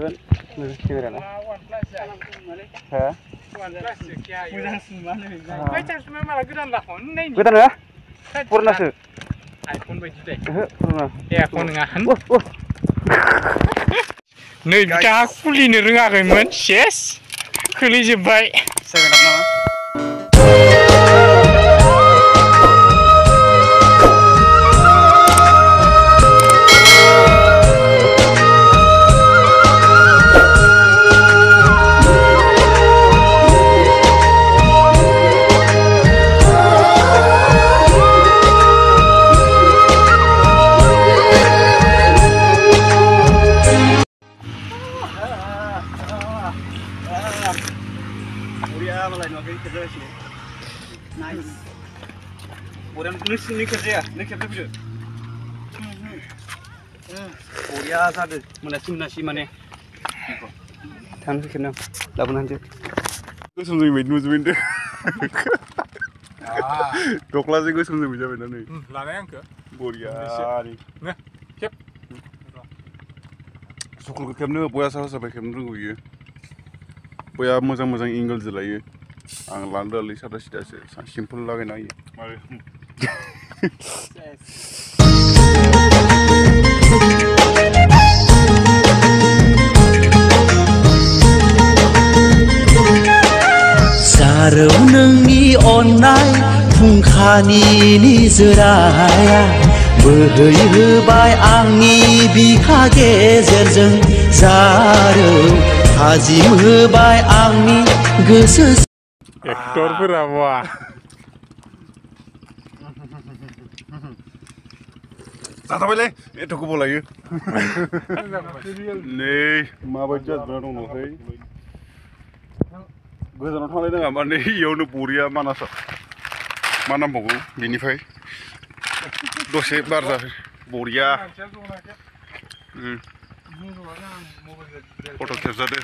Camera na. Ha? Goदान ya? Purnaसो. iPhone बायदि दे. Purna. iPhone नङा होन. नै बिथाङा खुलिनो रोङाखैमोन सेस खोलैजोबबाय. 7 up नामा? Nice. Orang ni kerja, ni kerja betul. Korea ada, mana nasi mana? Tangan kena, lapan aja. Gue semua main musuhin deh. Doklah sih gue semua bisa main nih. Lana yang ke? Korea nih. Nah, siap. Sokol ke kamera, boya sampai kamera gue. Boya moza angle jelai. Ang landa li sada sida simple lagi na ye. Sarau nोंनि अननाय फुंखानि निजोराया बोहैहोबाय आंनि बिखा गेजेरजों जारौ थाजिम होबाय आंनि गोसो Ektor berapa? Satu boleh? Itu aku boleh ya. Nih, mau baca berapa dong hei? Gue jangan thang lagi nggak mana nih, yang Buria mana sah? Mana mau bini fai? Dosa barza Buria. Foto capture deh.